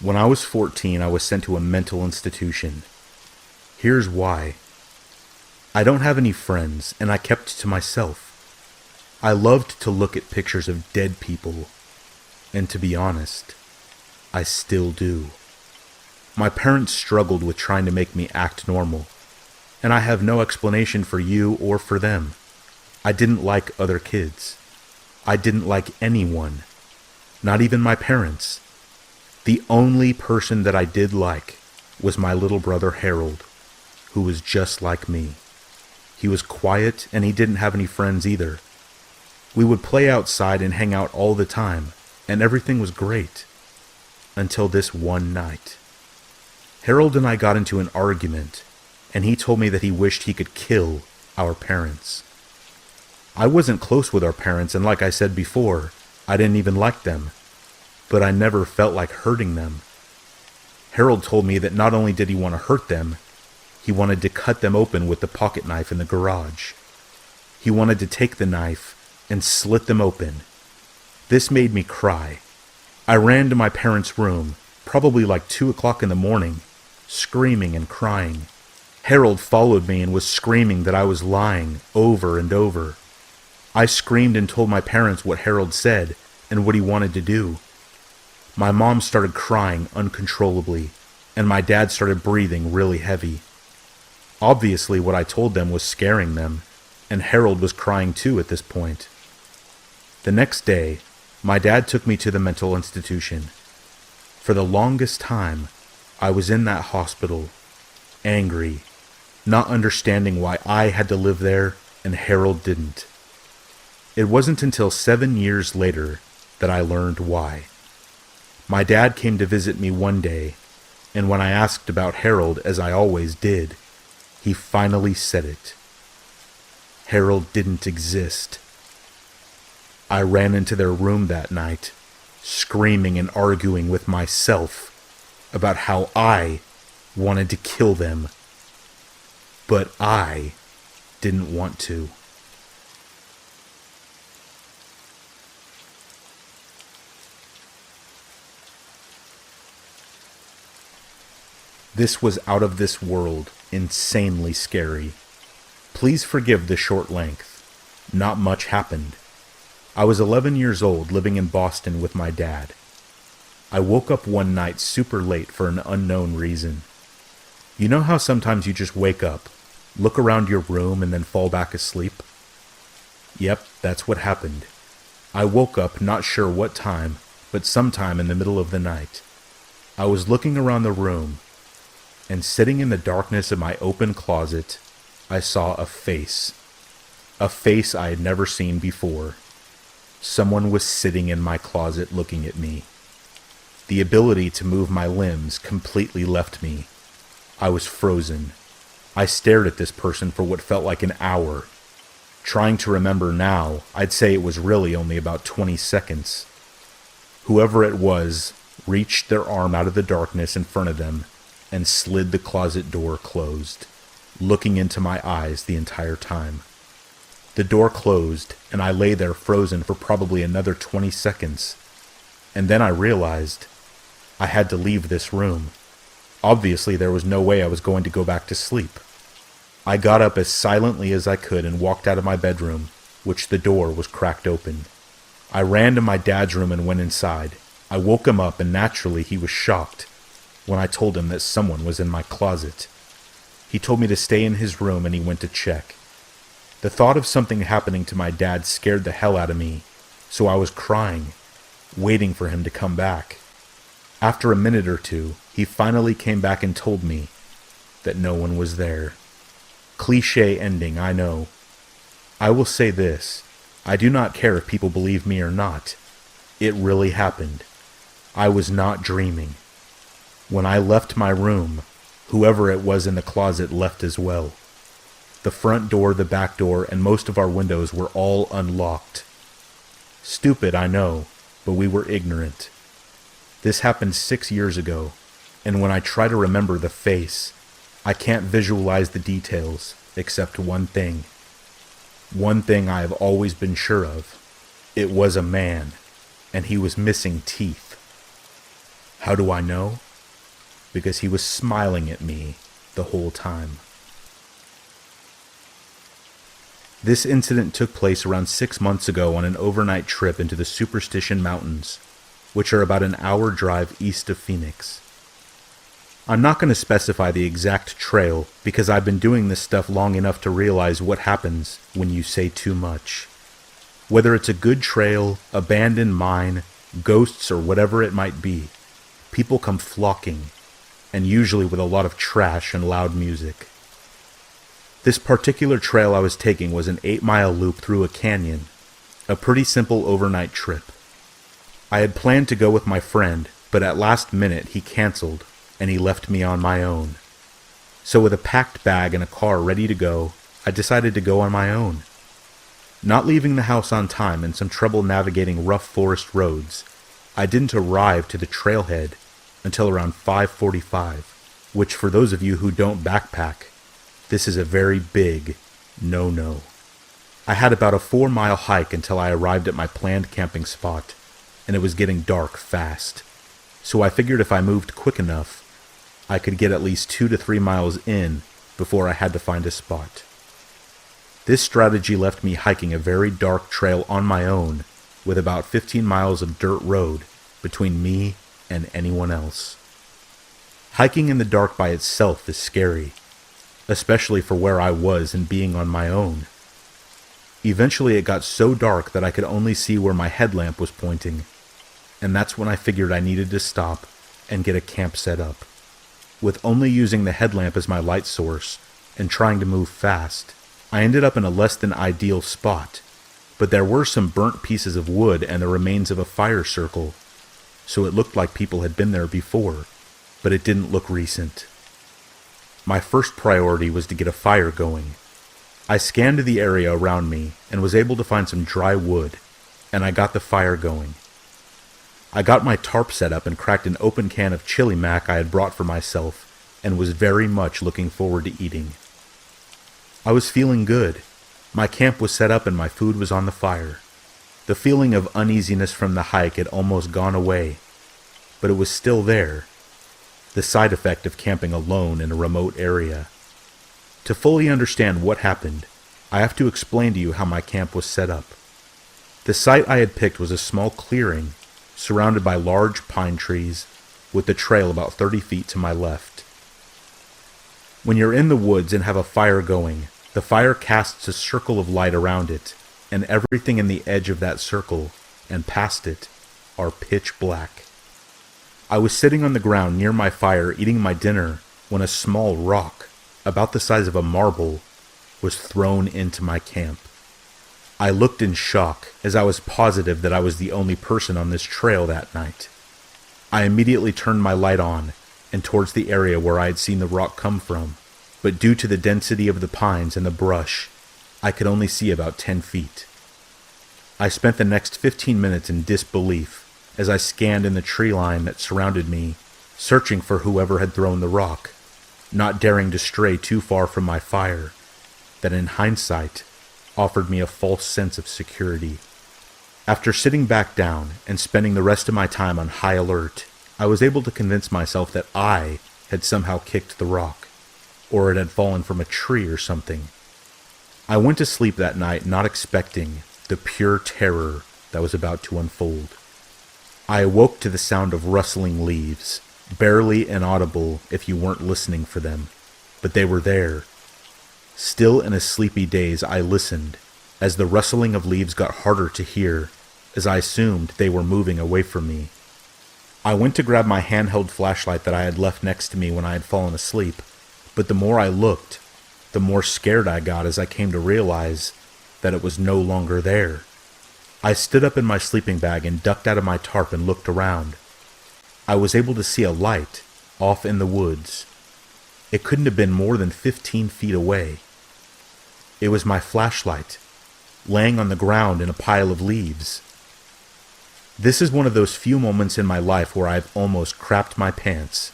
When I was 14, I was sent to a mental institution. Here's why. I don't have any friends, and I kept to myself. I loved to look at pictures of dead people, and to be honest, I still do. My parents struggled with trying to make me act normal, and I have no explanation for you or for them. I didn't like other kids. I didn't like anyone, not even my parents. The only person that I did like was my little brother Harold, who was just like me. He was quiet and he didn't have any friends either. We would play outside and hang out all the time, and everything was great. Until this one night. Harold and I got into an argument, and he told me that he wished he could kill our parents. I wasn't close with our parents, and like I said before, I didn't even like them. But I never felt like hurting them. Harold told me that not only did he want to hurt them, he wanted to cut them open with the pocket knife in the garage. He wanted to take the knife and slit them open. This made me cry. I ran to my parents' room, probably like 2 o'clock in the morning, screaming and crying. Harold followed me and was screaming that I was lying over and over. I screamed and told my parents what Harold said and what he wanted to do. My mom started crying uncontrollably, and my dad started breathing really heavy. Obviously, what I told them was scaring them, and Harold was crying too at this point. The next day, my dad took me to the mental institution. For the longest time, I was in that hospital, angry, not understanding why I had to live there and Harold didn't. It wasn't until 7 years later that I learned why. My dad came to visit me one day, and when I asked about Harold, as I always did, he finally said it. Harold didn't exist. I ran into their room that night, screaming and arguing with myself about how I wanted to kill them. But I didn't want to. This was out of this world, insanely scary. Please forgive the short length. Not much happened. I was 11 years old, living in Boston with my dad. I woke up one night super late for an unknown reason. You know how sometimes you just wake up, look around your room, and then fall back asleep? Yep, that's what happened. I woke up not sure what time, but sometime in the middle of the night. I was looking around the room, and sitting in the darkness of my open closet, I saw a face. A face I had never seen before. Someone was sitting in my closet looking at me. The ability to move my limbs completely left me. I was frozen. I stared at this person for what felt like an hour. Trying to remember now, I'd say it was really only about 20 seconds. Whoever it was reached their arm out of the darkness in front of them and slid the closet door closed, looking into my eyes the entire time. The door closed, and I lay there frozen for probably another 20 seconds. And then I realized I had to leave this room. Obviously, there was no way I was going to go back to sleep. I got up as silently as I could and walked out of my bedroom, which the door was cracked open. I ran to my dad's room and went inside. I woke him up, and naturally he was shocked when I told him that someone was in my closet. He told me to stay in his room, and he went to check. The thought of something happening to my dad scared the hell out of me, so I was crying, waiting for him to come back. After a minute or two, he finally came back and told me that no one was there. Cliché ending, I know. I will say this, I do not care if people believe me or not. It really happened. I was not dreaming. When I left my room, whoever it was in the closet left as well. The front door, the back door, and most of our windows were all unlocked. Stupid, I know, but we were ignorant. This happened 6 years ago, and when I try to remember the face, I can't visualize the details, except one thing. One thing I have always been sure of. It was a man, and he was missing teeth. How do I know? Because he was smiling at me the whole time. This incident took place around 6 months ago on an overnight trip into the Superstition Mountains, which are about an hour drive east of Phoenix. I'm not going to specify the exact trail because I've been doing this stuff long enough to realize what happens when you say too much. Whether it's a good trail, abandoned mine, ghosts, or whatever it might be, people come flocking, and usually with a lot of trash and loud music. This particular trail I was taking was an 8-mile loop through a canyon, a pretty simple overnight trip. I had planned to go with my friend, but at last minute he canceled, and he left me on my own. So with a packed bag and a car ready to go, I decided to go on my own. Not leaving the house on time and some trouble navigating rough forest roads, I didn't arrive to the trailhead until around 5:45, which for those of you who don't backpack, this is a very big no-no. I had about a 4-mile hike until I arrived at my planned camping spot, and it was getting dark fast. So I figured if I moved quick enough, I could get at least 2 to 3 miles in before I had to find a spot. This strategy left me hiking a very dark trail on my own with about 15 miles of dirt road between me and anyone else. Hiking in the dark by itself is scary, especially for where I was and being on my own. Eventually it got so dark that I could only see where my headlamp was pointing, and that's when I figured I needed to stop and get a camp set up. With only using the headlamp as my light source and trying to move fast, I ended up in a less than ideal spot, but there were some burnt pieces of wood and the remains of a fire circle, so it looked like people had been there before, but it didn't look recent. My first priority was to get a fire going. I scanned the area around me and was able to find some dry wood, and I got the fire going. I got my tarp set up and cracked an open can of chili mac I had brought for myself and was very much looking forward to eating. I was feeling good. My camp was set up and my food was on the fire. The feeling of uneasiness from the hike had almost gone away, but it was still there. The side effect of camping alone in a remote area. To fully understand what happened, I have to explain to you how my camp was set up. The site I had picked was a small clearing surrounded by large pine trees with the trail about 30 feet to my left. When you're in the woods and have a fire going, the fire casts a circle of light around it, and everything in the edge of that circle and past it are pitch black. I was sitting on the ground near my fire eating my dinner when a small rock, about the size of a marble, was thrown into my camp. I looked in shock as I was positive that I was the only person on this trail that night. I immediately turned my light on and towards the area where I had seen the rock come from, but due to the density of the pines and the brush, I could only see about 10 feet. I spent the next 15 minutes in disbelief as I scanned in the tree line that surrounded me, searching for whoever had thrown the rock, not daring to stray too far from my fire, that in hindsight offered me a false sense of security. After sitting back down and spending the rest of my time on high alert, I was able to convince myself that I had somehow kicked the rock, or it had fallen from a tree or something. I went to sleep that night not expecting the pure terror that was about to unfold. I awoke to the sound of rustling leaves, barely inaudible if you weren't listening for them, but they were there. Still in a sleepy daze, I listened, as the rustling of leaves got harder to hear, as I assumed they were moving away from me. I went to grab my handheld flashlight that I had left next to me when I had fallen asleep, but the more I looked, the more scared I got as I came to realize that it was no longer there. I stood up in my sleeping bag and ducked out of my tarp and looked around. I was able to see a light off in the woods. It couldn't have been more than 15 feet away. It was my flashlight, laying on the ground in a pile of leaves. This is one of those few moments in my life where I've almost crapped my pants.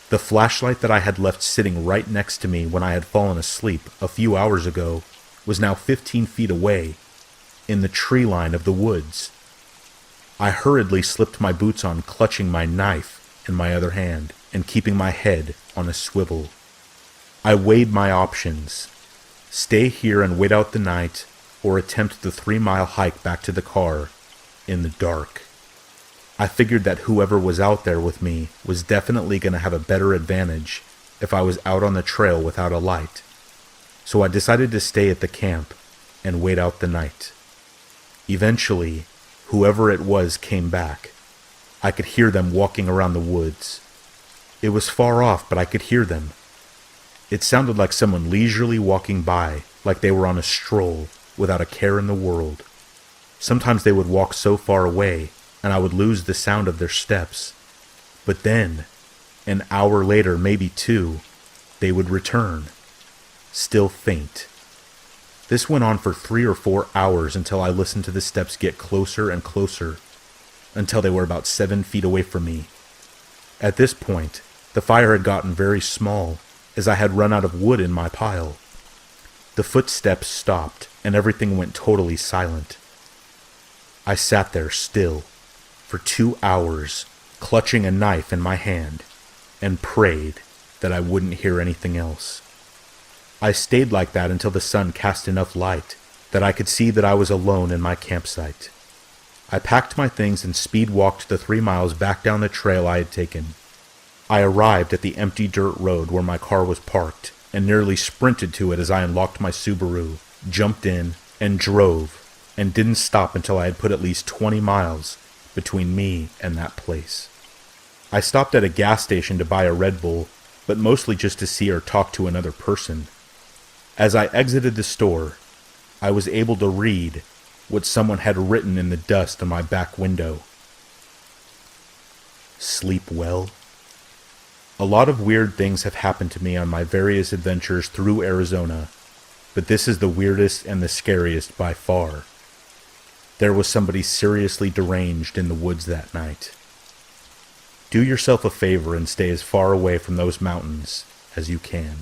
The flashlight that I had left sitting right next to me when I had fallen asleep a few hours ago was now 15 feet away, in the tree line of the woods. I hurriedly slipped my boots on, clutching my knife, in my other hand and keeping my head on a swivel. I weighed my options. Stay here and wait out the night, or attempt the 3-mile hike back to the car in the dark. I figured that whoever was out there with me was definitely going to have a better advantage if I was out on the trail without a light. So I decided to stay at the camp and wait out the night. Eventually, whoever it was came back. I could hear them walking around the woods. It was far off, but I could hear them. It sounded like someone leisurely walking by, like they were on a stroll, without a care in the world. Sometimes they would walk so far away, and I would lose the sound of their steps. But then, an hour later, maybe 2, they would return, still faint. This went on for 3 or 4 hours until I listened to the steps get closer and closer, until they were about 7 feet away from me. At this point, the fire had gotten very small, as I had run out of wood in my pile. The footsteps stopped, and everything went totally silent. I sat there still, for 2 hours, clutching a knife in my hand, and prayed that I wouldn't hear anything else. I stayed like that until the sun cast enough light that I could see that I was alone in my campsite. I packed my things and speed walked the 3 miles back down the trail I had taken. I arrived at the empty dirt road where my car was parked and nearly sprinted to it as I unlocked my Subaru, jumped in, and drove, and didn't stop until I had put at least 20 miles between me and that place. I stopped at a gas station to buy a Red Bull, but mostly just to see or talk to another person. As I exited the store, I was able to read what someone had written in the dust on my back window. Sleep well. A lot of weird things have happened to me on my various adventures through Arizona, but this is the weirdest and the scariest by far. There was somebody seriously deranged in the woods that night. Do yourself a favor and stay as far away from those mountains as you can.